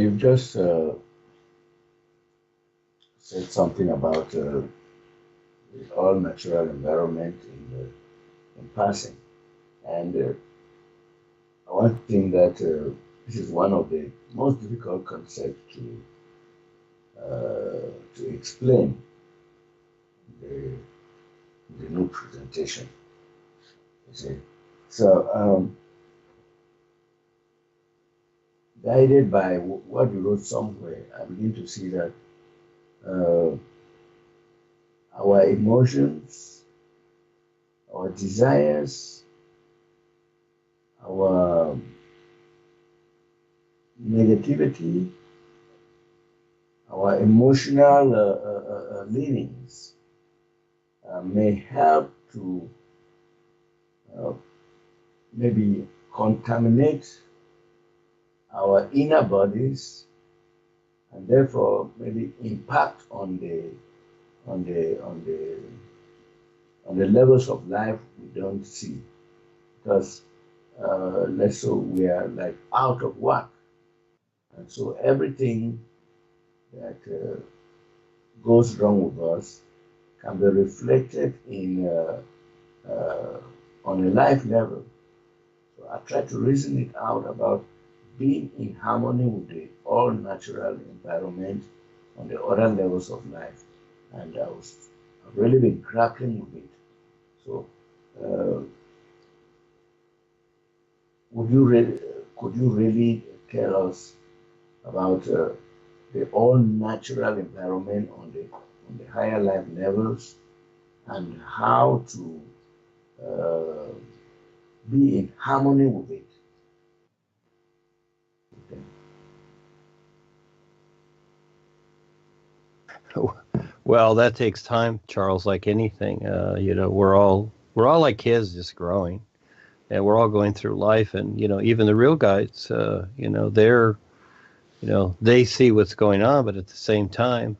you've just said something about the all natural environment in passing. And one thing that this is one of the most difficult concepts to explain the, the new presentation. You see, so guided by what you wrote somewhere, I begin to see that uh, our emotions, our desires, our negativity, our emotional leanings may help to uh, maybe contaminate our inner bodies and therefore maybe impact on the on the levels of life we don't see because let's say we are like out of whack, and so everything that goes wrong with us can be reflected in on a life level. So I try to reason it out about being in harmony with the all natural environment on the other levels of life, and I've really been grappling with it. So, uh, would you really, could you really tell us about the all natural environment on the higher life levels and how to uh, be in harmony with it? Okay. Well, that takes time, Charles, like anything. We're all like kids just growing, and we're all going through life. And, even the real guys, they see what's going on, but at the same time,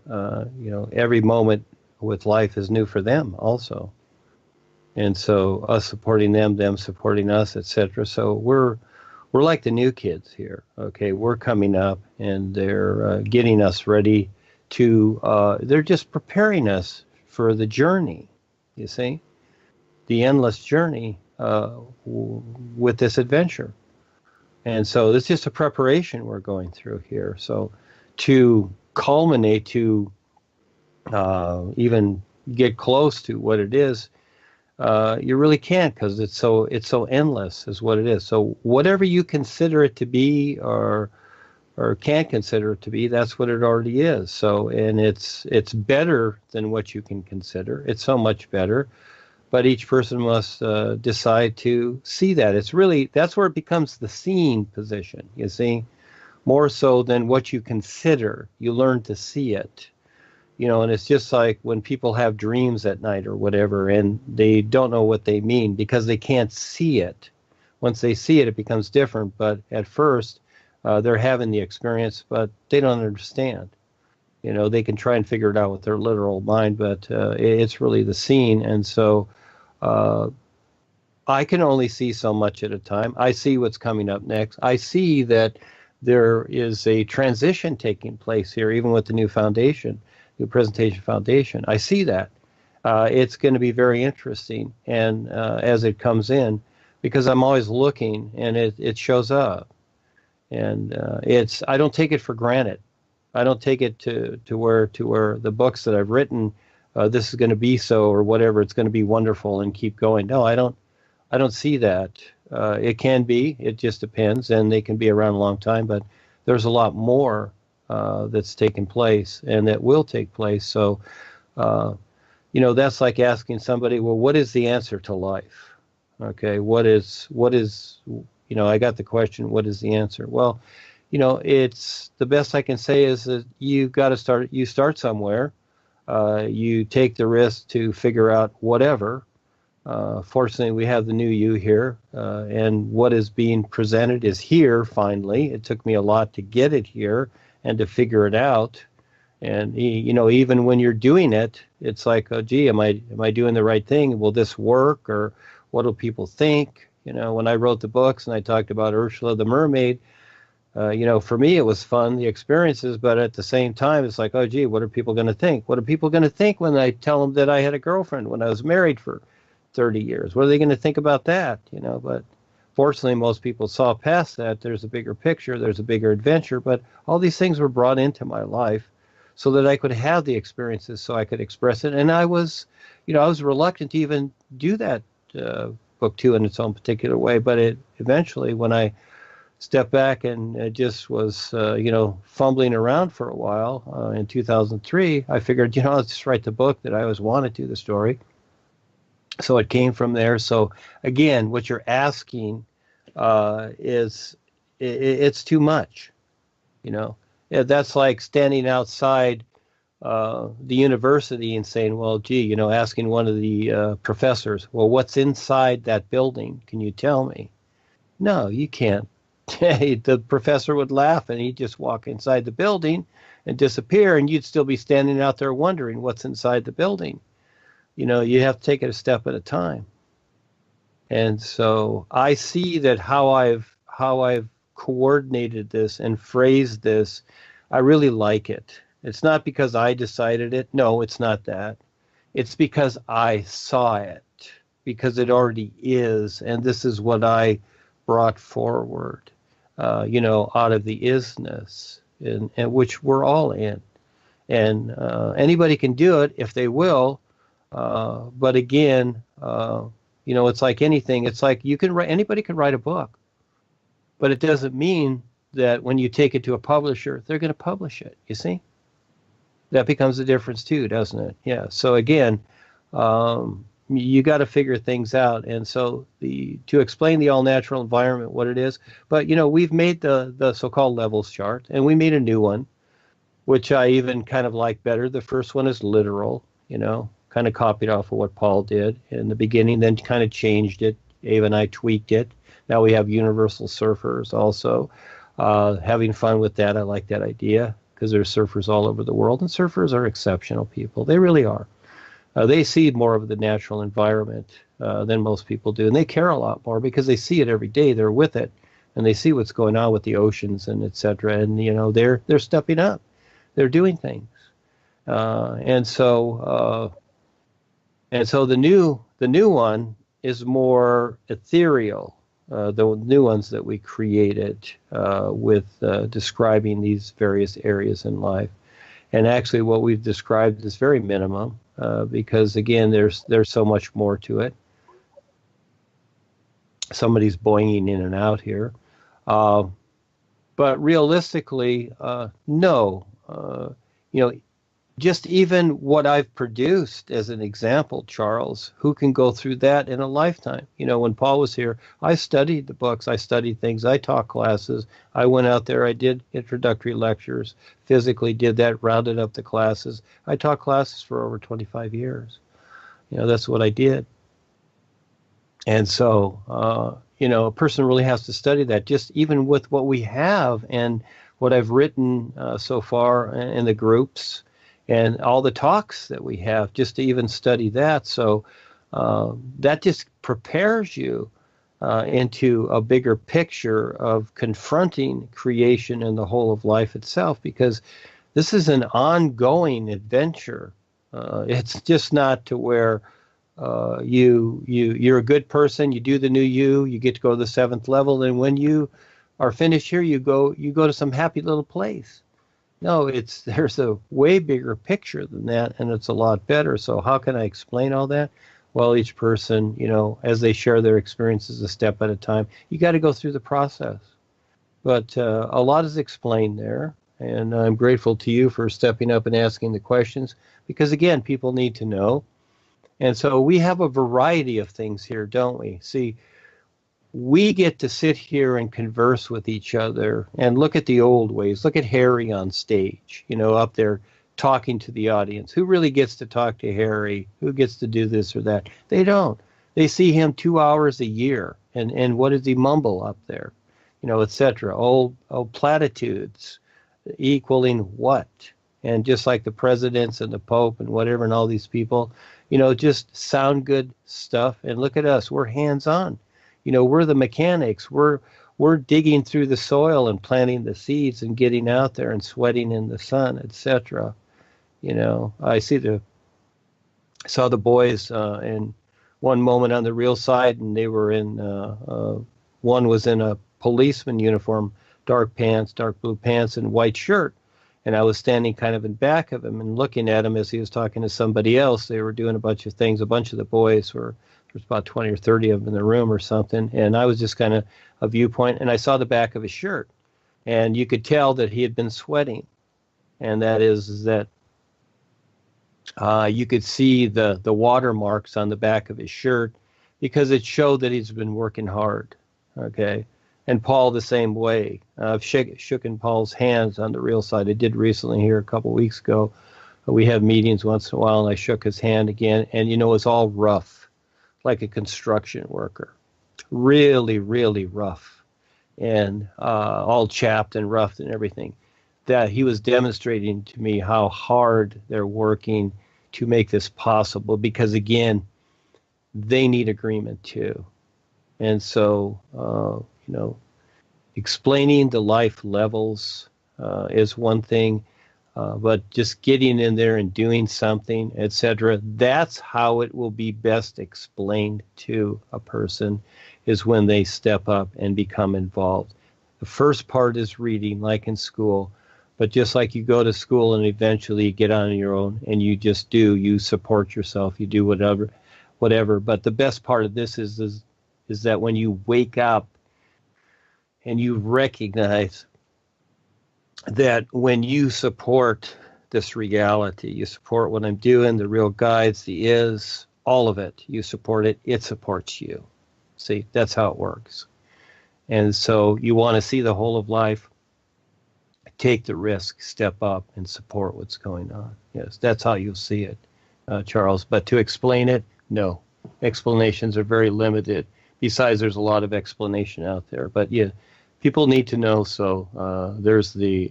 every moment with life is new for them also. And so us supporting them supporting us, etc. So we're like the new kids here. Okay, we're coming up, and they're getting us ready to. They're just preparing us for the journey. You see, the endless journey with this adventure. And so it's just a preparation we're going through here. So to culminate, to even get close to what it is, you really can't, because it's so endless is what it is. So whatever you consider it to be, or can't consider it to be, that's what it already is. So, and it's better than what you can consider. It's so much better. But each person must decide to see that. It's really, that's where it becomes the seeing position, you see, more so than what you consider. You learn to see it. And it's just like when people have dreams at night or whatever, and they don't know what they mean because they can't see it. Once they see it, it becomes different. But at first, they're having the experience, but they don't understand. They can try and figure it out with their literal mind, but it's really the seeing. And so uh, I can only see so much at a time. I see what's coming up next. I see that there is a transition taking place here, even with the new foundation, new presentation foundation. I see that. It's going to be very interesting, and as it comes in, because I'm always looking, and it shows up, and I don't take it for granted. I don't take it to where the books that I've written, this is going to be so or whatever. It's going to be wonderful and keep going. No, I don't see that. It can be. It just depends, and they can be around a long time. But there's a lot more that's taken place and that will take place. So, that's like asking somebody, well, what is the answer to life? Okay, what is? I got the question. What is the answer? Well, it's the best I can say is that you got to start. You start somewhere. You take the risk to figure out whatever. Fortunately, we have the new you here, and what is being presented is here finally. It took me a lot to get it here and to figure it out. And even when you're doing it, it's like, oh, gee, am I doing the right thing? Will this work, or what do people think? When I wrote the books and I talked about Ursula the mermaid, For me, it was fun, the experiences, but at the same time, it's like, oh, gee, what are people going to think? What are people going to think when I tell them that I had a girlfriend when I was married for 30 years? What are they going to think about that? But fortunately, most people saw past that. There's a bigger picture, there's a bigger adventure, but all these things were brought into my life so that I could have the experiences, so I could express it. And I was reluctant to even do that book two in its own particular way, but it eventually, when I stepped back and just was, fumbling around for a while in 2003, I figured, let's just write the book that I always wanted to, the story. So it came from there. So again, what you're asking is it's too much. That's like standing outside the university and saying, well, gee, asking one of the professors, well, what's inside that building? Can you tell me? No, you can't. The professor would laugh and he'd just walk inside the building and disappear, and you'd still be standing out there wondering what's inside the building. You have to take it a step at a time. And so I see that how I've coordinated this and phrased this, I really like it. It's not because I decided it. No, it's not that. It's because I saw it, because it already is, and this is what I brought forward, out of the isness, and which we're all in. And anybody can do it if they will. But again, it's like anything. It's like anybody can write a book, but it doesn't mean that when you take it to a publisher, they're going to publish it. You see? That becomes the difference too, doesn't it? Yeah. So again, you got to figure things out. And so to explain the all-natural environment, what it is, but we've made the so-called levels chart, and we made a new one, which I even kind of like better. The first one is literal, kind of copied off of what Paul did in the beginning, then kind of changed it. Ava and I tweaked it. Now we have universal surfers also. Having fun with that. I like that idea, because there's surfers all over the world, and surfers are exceptional people. They really are. They see more of the natural environment than most people do, and they care a lot more because they see it every day. They're with it, and they see what's going on with the oceans and et cetera. And they're stepping up. They're doing things, and so the new one is more ethereal. The new ones that we created with describing these various areas in life. And actually what we've described is very minimum because, again, there's so much more to it. Somebody's boinging in and out here. But realistically, no. Just even what I've produced as an example, Charles, who can go through that in a lifetime? When Paul was here, I studied the books, I studied things, I taught classes, I went out there, I did introductory lectures, physically did that, rounded up the classes. I taught classes for over 25 years. That's what I did. And so, a person really has to study that, just even with what we have and what I've written so far in the groups, and all the talks that we have, just to even study that. So that just prepares you into a bigger picture of confronting creation and the whole of life itself, because this is an ongoing adventure. It's just not to where you're a good person, you do the new you get to go to the 7th level, and when you are finished here, you go to some happy little place. No, there's a way bigger picture than that, and it's a lot better. So how can I explain all that? Well, each person, as they share their experiences a step at a time, you got to go through the process. But a lot is explained there, and I'm grateful to you for stepping up and asking the questions, because, again, people need to know. And so we have a variety of things here, don't we? See, we get to sit here and converse with each other and look at the old ways. Look at Harry on stage, up there talking to the audience. Who really gets to talk to Harry? Who gets to do this or that? They don't. They see him 2 hours a year. And what does he mumble up there? Et cetera. Old platitudes equaling what? And just like the presidents and the Pope and whatever and all these people, just sound good stuff. And look at us. We're hands-on. We're the mechanics. We're we're digging through the soil and planting the seeds and getting out there and sweating in the sun, etc. You know, saw the boys in one moment on the real side, and they were in one was in a policeman uniform, dark pants, dark blue pants, and white shirt. And I was standing kind of in back of him and looking at him as he was talking to somebody else. They were doing a bunch of things. A bunch of the boys were, there's about 20 or 30 of them in the room or something. And I was just kind of a viewpoint, and I saw the back of his shirt. And you could tell that he had been sweating. And that is that you could see the watermarks on the back of his shirt because it showed that he's been working hard. Okay. And Paul the same way. I've shooken Paul's hands on the real side. I did recently here a couple of weeks ago. We have meetings once in a while, and I shook his hand again. And, you know, it's all rough, like a construction worker. Really, really rough. And all chapped and roughed and everything. That he was demonstrating to me how hard they're working to make this possible, because again, they need agreement too. And so, you know, explaining the life levels is one thing, but just getting in there and doing something, etc., that's how it will be best explained to a person, is when they step up and become involved. The first part is reading, like in school. But just like you go to school and eventually you get on your own and you just do, you support yourself, you do whatever. But the best part of this is that when you wake up and you recognize that when you support this reality, you support what I'm doing, the real guides, the is, all of it, you support it, it supports you. See, that's how it works. And so you want to see the whole of life. Take the risk, step up, and support what's going on. Yes, that's how you'll see it, Charles. But to explain it, no. Explanations are very limited. Besides, there's a lot of explanation out there. But yeah, people need to know. So there's the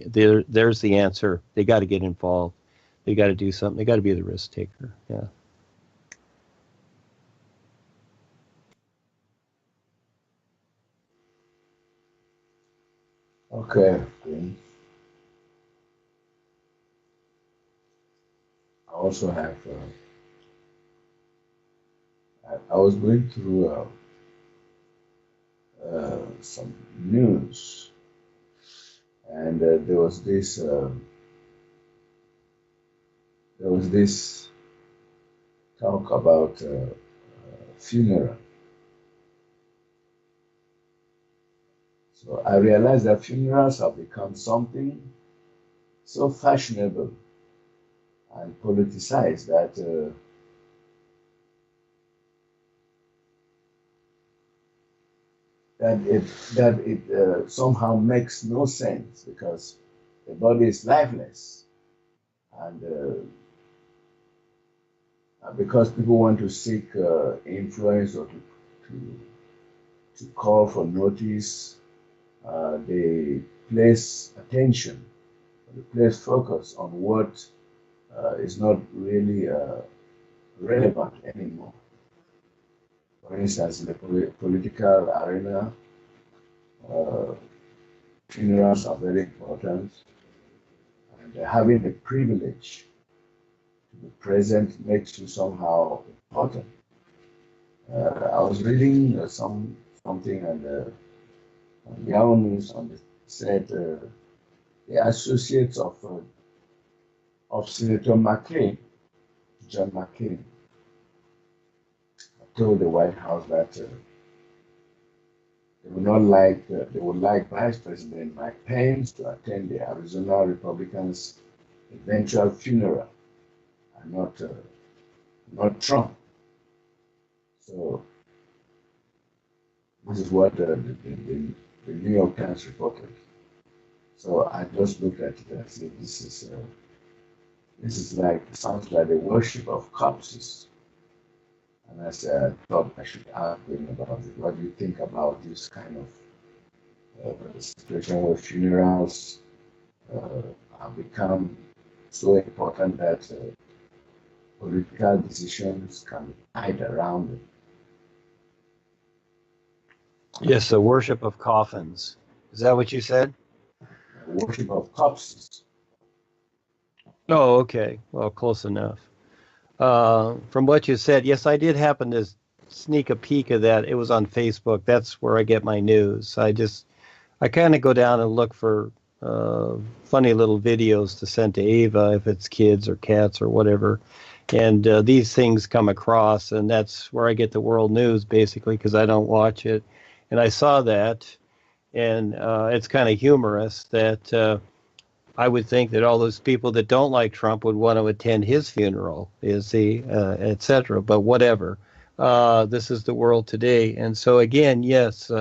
answer. They got to get involved. They got to do something. They got to be the risk taker. Yeah. Okay. I also have. I was going through some news, and there was this talk about funeral. So I realized that funerals have become something so fashionable and politicized that it somehow makes no sense, because the body is lifeless, and because people want to seek influence, or to call for notice, they place attention, they place focus on what is not really relevant anymore. For instance, in the political arena, uh, funerals are very important, and having the privilege to be present makes you somehow important. I was reading something on Yahoo News, said the associates of Senator McCain, John McCain, told the White House that they would like Vice President Mike Pence to attend the Arizona Republicans' eventual funeral, and not Trump. So this is what the New York Times reported. So I just looked at it and said, this is like, sounds like the worship of corpses. And I said, I thought I should ask him about it. What do you think about this kind of situation where funerals have become so important that political decisions can hide around it? Yes, the worship of coffins. Is that what you said? Worship of corpses. Oh, okay. Well, close enough. From what you said, yes, I did happen to sneak a peek of that. It was on Facebook. That's where I get my news. I kind of go down and look for funny little videos to send to Ava if it's kids or cats or whatever. And these things come across, and that's where I get the world news basically because I don't watch it. And I saw that, and it's kind of humorous that I would think that all those people that don't like Trump would want to attend his funeral, et cetera. But whatever. This is the world today. And so, again, yes,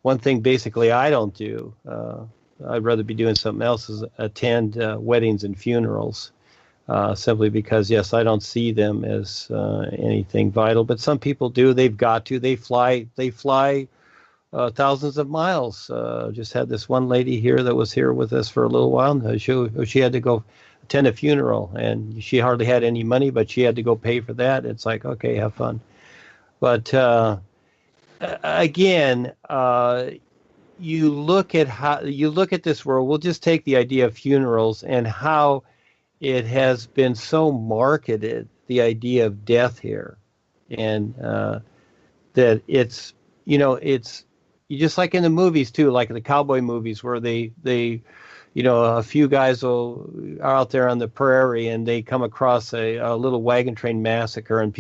one thing basically I don't do, I'd rather be doing something else, is attend weddings and funerals. Simply because, yes, I don't see them as anything vital, but some people do. They've got to. They fly thousands of miles. Just had this one lady here that was here with us for a little while. And she had to go attend a funeral, and she hardly had any money, but she had to go pay for that. It's like, okay, have fun. But again, you look at this world. We'll just take the idea of funerals and how it has been so marketed, the idea of death here, and that it's it's just like in the movies too, like the cowboy movies where they a few guys are out there on the prairie and they come across a little wagon train massacre and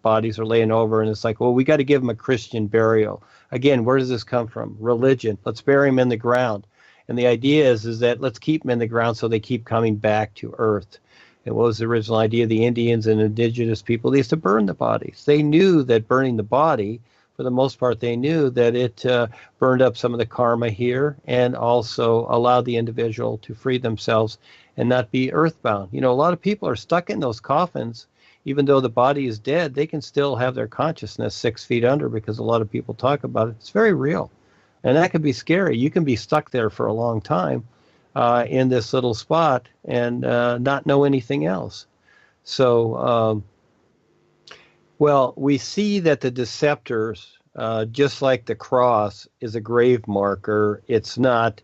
bodies are laying over, and it's like, well, we got to give them a Christian burial. Again, where does this come from? Religion. Let's bury them in the ground. And the idea is that let's keep them in the ground so they keep coming back to earth. And what was the original idea? The Indians and indigenous people, they used to burn the bodies. They knew that burning the body, for the most part, they knew that it burned up some of the karma here and also allowed the individual to free themselves and not be earthbound. A lot of people are stuck in those coffins. Even though the body is dead, they can still have their consciousness 6 feet under because a lot of people talk about it. It's very real. And that can be scary. You can be stuck there for a long time in this little spot and not know anything else. So, well, we see that the deceptors, just like the cross, is a grave marker. It's not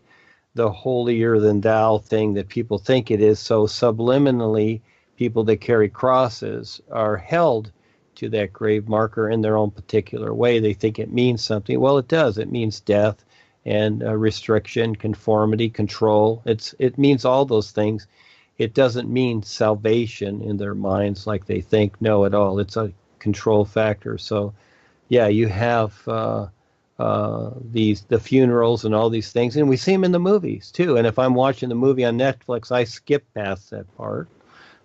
the holier than thou thing that people think it is. So subliminally, people that carry crosses are held to that grave marker in their own particular way. They think it means something. Well, it does. It means death and restriction, conformity, control. It means all those things. It doesn't mean salvation in their minds like they think. No, at all. It's a control factor. So, yeah, you have the funerals and all these things, and we see them in the movies too. And if I'm watching the movie on Netflix, I skip past that part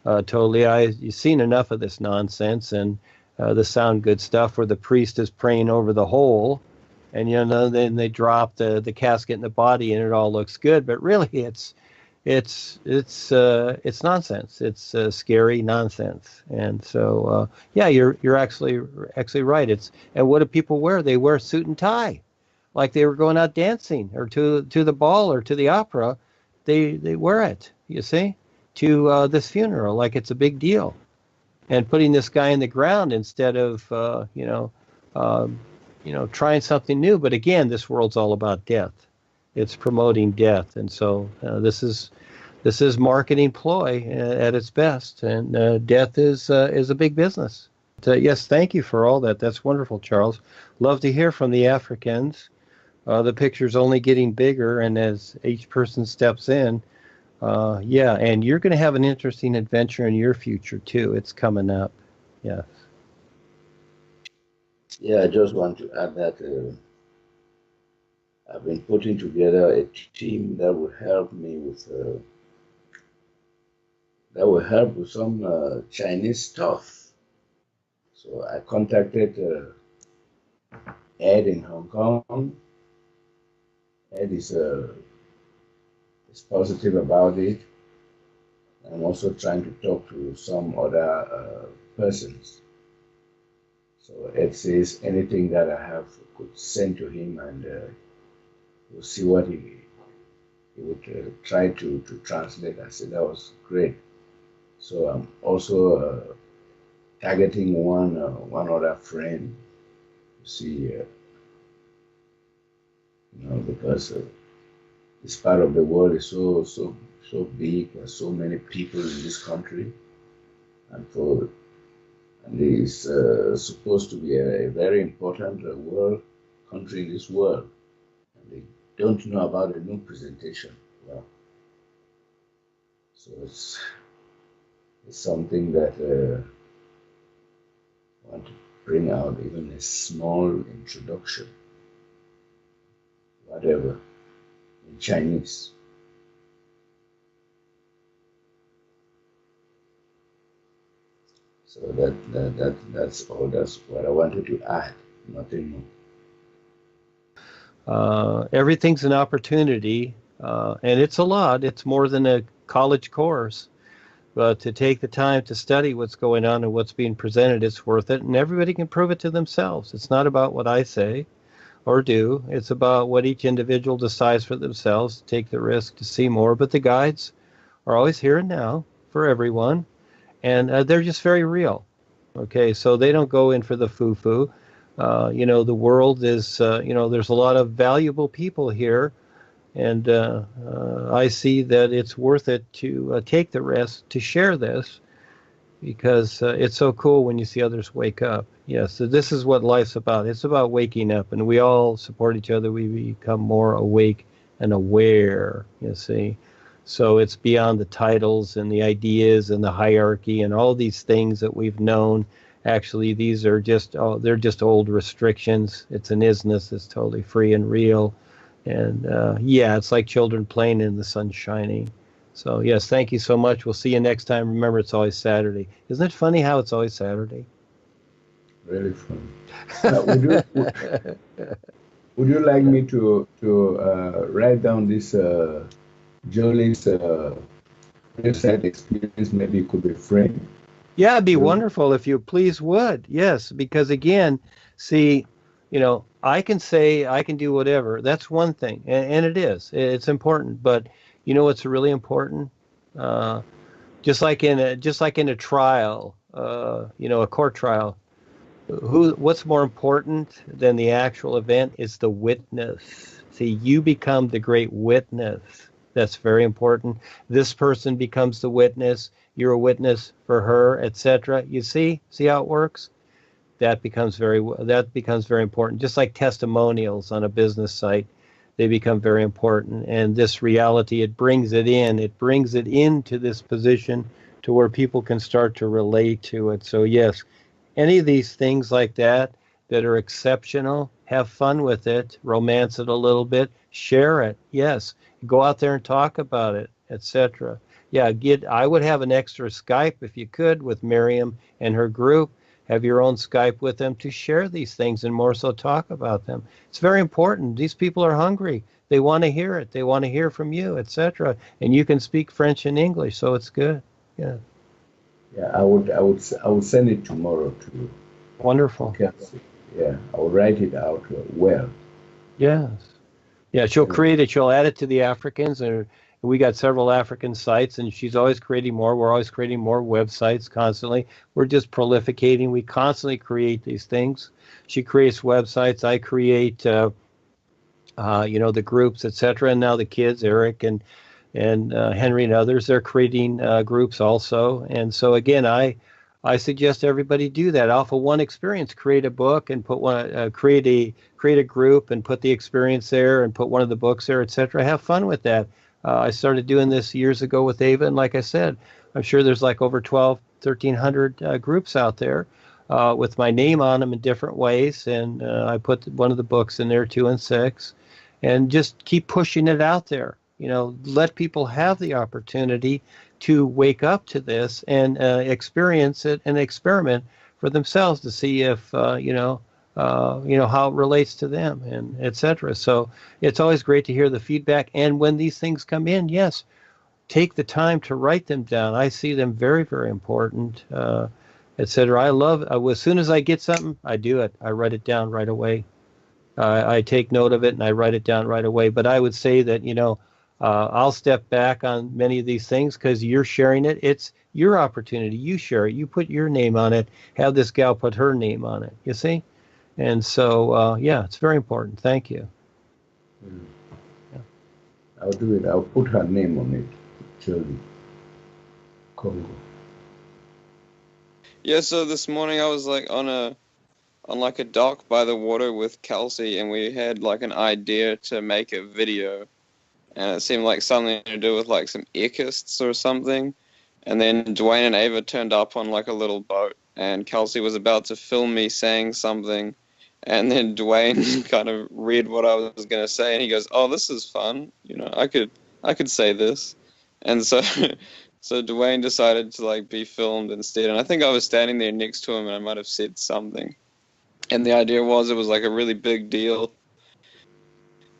totally. You've seen enough of this nonsense and the sound good stuff where the priest is praying over the hole, and then they drop the casket in the body, and it all looks good, but really it's nonsense. It's scary nonsense. And so yeah, you're actually right. And what do people wear? They wear suit and tie, like they were going out dancing or to the ball or to the opera. They wear it, you see, to this funeral like it's a big deal, and putting this guy in the ground instead of trying something new. But again, this world's all about death. It's promoting death, and so this is marketing ploy at its best, and death is a big business. Yes, thank you for all that. That's wonderful, Charles. Love to hear from the Africans. The picture's only getting bigger, and as each person steps in, yeah, and you're going to have an interesting adventure in your future too. It's coming up. Yes. Yeah, I just want to add that I've been putting together a team that will help me with some Chinese stuff. So I contacted Ed in Hong Kong. Ed is positive about it. I'm also trying to talk to some other persons. So Ed says anything that I have could send to him, and we'll see what he would try to translate. I said that was great. So I'm also targeting one other friend to see because this part of the world is so big. There's so many people in this country, and it's supposed to be a very important world country in this world. And they don't know about the new presentation. Well, so it's something that I want to bring out, even a small introduction, whatever, in Chinese. So that's all. That's what I wanted to add. Nothing more. Everything's an opportunity, and it's a lot. It's more than a college course. But to take the time to study what's going on and what's being presented, it's worth it. And everybody can prove it to themselves. It's not about what I say or do. It's about what each individual decides for themselves, to take the risk to see more. But the guides are always here and now for everyone. And they're just very real. Okay, so they don't go in for the foo-foo. The world is, there's a lot of valuable people here. And I see that it's worth it to take the risk to share this, because it's so cool when you see others wake up. Yes, so this is what life's about. It's about waking up, and we all support each other. We become more awake and aware, you see. So it's beyond the titles and the ideas and the hierarchy and all these things that we've known. Actually, these are they're just old restrictions. It's an isness that's totally free and real. And it's like children playing in the sun shining. So yes, thank you so much. We'll see you next time. Remember, it's always Saturday. Isn't it funny how it's always Saturday? Really funny. Would you like me to write down this Jolie's website experience? Maybe it could be framed. Yeah, it'd be wonderful if you please would. Yes, because again, see, I can say I can do whatever. That's one thing, and it is. It's important. But you know what's really important? Just like in a trial, a court trial. What's more important than the actual event is the witness. See, you become the great witness. That's very important. This person becomes the witness. You're a witness for her, etc. You see how it works? That becomes very important. Just like testimonials on a business site, they become very important. And this reality, it brings it into this position to where people can start to relate to it. So yes, any of these things like that are exceptional, have fun with it, romance it a little bit, share it. Yes, go out there and talk about it, etc. Yeah, I would have an extra Skype if you could with Miriam and her group. Have your own Skype with them to share these things and more so talk about them. It's very important. These people are hungry. They want to hear it. They want to hear from you, etc. And you can speak French and English, so it's good. Yeah. Yeah, I would send it tomorrow to you. Wonderful. Yeah, I will write it out well. Yes. Yeah, she'll create it. She'll add it to the Africans, and we got several African sites, and she's always creating more. We're always creating more websites constantly. We're just prolificating. We constantly create these things. She creates websites. I create, the groups, etc. And now the kids, Eric and Henry and others, they're creating groups also. And so again, I suggest everybody do that. Off of one experience, create a book and put create a group and put the experience there and put one of the books there, etc. Have fun with that. I started doing this years ago with Ava, and like I said, I'm sure there's like over 1,300 groups out there with my name on them in different ways, and I put one of the books in there, 2 and 6, and just keep pushing it out there. Let people have the opportunity to wake up to this and experience it and experiment for themselves to see if how it relates to them, and etc. So it's always great to hear the feedback. And when these things come in, yes, take the time to write them down. I see them very, very important, etc. I love, as soon as I get something, I do it. I write it down right away. I take note of it and I write it down right away. But I would say that, I'll step back on many of these things because you're sharing it. It's your opportunity. You share it. You put your name on it. Have this gal put her name on it. You see? And so, it's very important. Thank you. Mm. Yeah. I'll do it. I'll put her name on it. Shirley Congo. Yeah, so this morning I was like on like a dock by the water with Kelsey, and we had like an idea to make a video, and it seemed like something to do with like some earkists or something. And then Duane and Ava turned up on like a little boat, and Kelsey was about to film me saying something, and then Duane kind of read what I was gonna say, and he goes, "Oh, this is fun. You know, I could say this," and so so Duane decided to like be filmed instead, and I think I was standing there next to him, and I might have said something, and the idea was it was like a really big deal,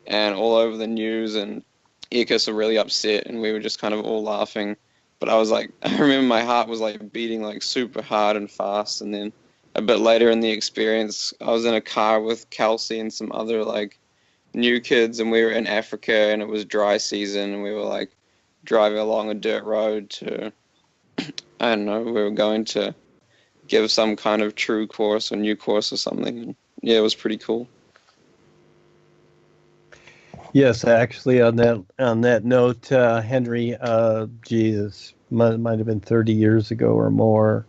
and all over the news, and Earkiss were really upset, and we were just kind of all laughing. But I was like, I remember my heart was like beating like super hard and fast, and then a bit later in the experience, I was in a car with Kelsey and some other like new kids, and we were in Africa, and it was dry season, and we were like driving along a dirt road to, I don't know, we were going to give some kind of true course or new course or something. And yeah, it was pretty cool. Yes, actually, on that note, Henry, Jesus, might have been 30 years ago or more.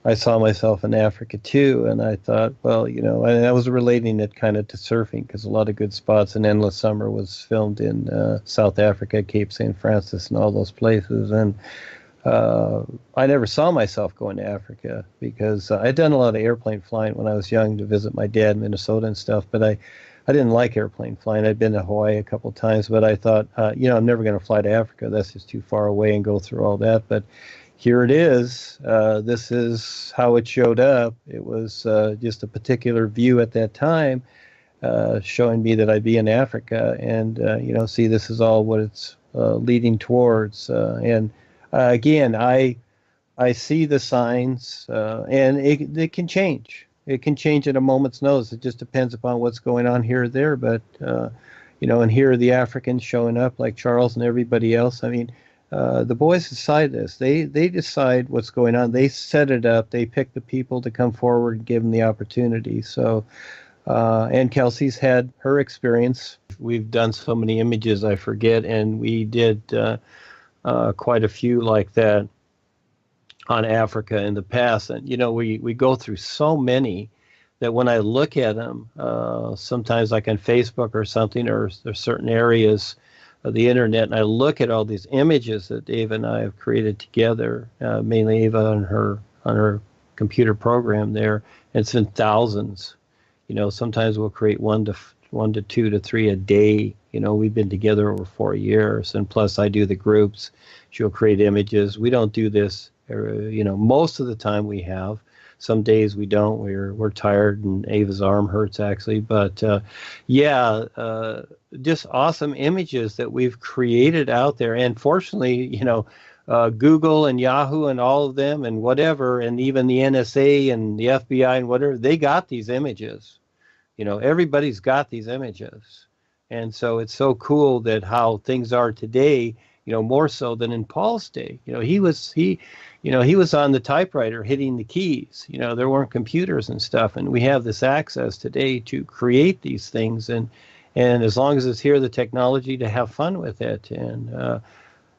I saw myself in Africa too, and I thought, well, and I was relating it kind of to surfing because a lot of good spots. And Endless Summer was filmed in South Africa, Cape St. Francis, and all those places. And I never saw myself going to Africa because I'd done a lot of airplane flying when I was young to visit my dad in Minnesota and stuff, but I didn't like airplane flying. I'd been to Hawaii a couple of times, but I thought, I'm never going to fly to Africa. That's just too far away and go through all that. But here it is. This is how it showed up. It was just a particular view at that time showing me that I'd be in Africa. And, see, this is all what it's leading towards. And again, I see the signs, and it can change. It can change at a moment's notice. It just depends upon what's going on here or there. But, and here are the Africans showing up like Charles and everybody else. I mean, the boys decide this. They decide what's going on. They set it up. They pick the people to come forward and give them the opportunity. So, and Kelsey's had her experience. We've done so many images, I forget, and we did quite a few like that on Africa in the past. And, we go through so many that when I look at them, sometimes like on Facebook or something, or there's certain areas of the internet, and I look at all these images that Ava and I have created together, mainly Ava on her computer program there, and it's in thousands. Sometimes we'll create one to two to three a day. We've been together over 4 years, and plus I do the groups. She'll create images. We don't do this, most of the time we have. Some days we don't. We're tired, and Ava's arm hurts actually. But just awesome images that we've created out there. And fortunately, Google and Yahoo and all of them and whatever, and even the NSA and the FBI and whatever, they got these images. Everybody's got these images. And so it's so cool that how things are today, more so than in Paul's day. He was on the typewriter hitting the keys. There weren't computers and stuff, and we have this access today to create these things, and as long as it's here, the technology to have fun with it, and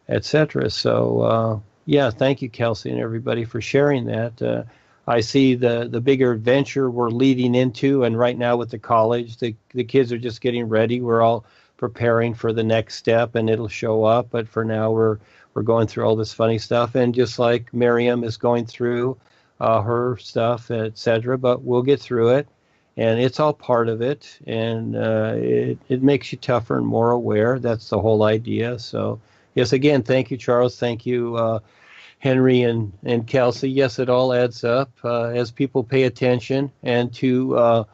etc. So thank you, Kelsey, and everybody for sharing that. I see the bigger adventure we're leading into, and right now with the college, the kids are just getting ready. We're all preparing for the next step, and it'll show up. But for now, we're going through all this funny stuff, and just like Miriam is going through her stuff, etc. But we'll get through it, and it's all part of it, and it makes you tougher and more aware. That's the whole idea. So yes, again, thank you, Charles. Thank you, Henry and Kelsey. Yes, it all adds up as people pay attention, and to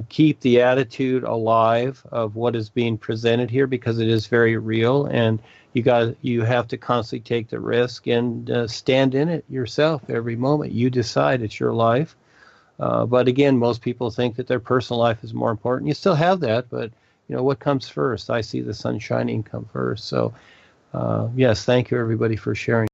keep the attitude alive of what is being presented here, because it is very real, and you have to constantly take the risk and stand in it yourself every moment. You decide, it's your life. But again, most people think that their personal life is more important. You still have that, but what comes first? I see the sun shining come first. So yes, thank you everybody for sharing.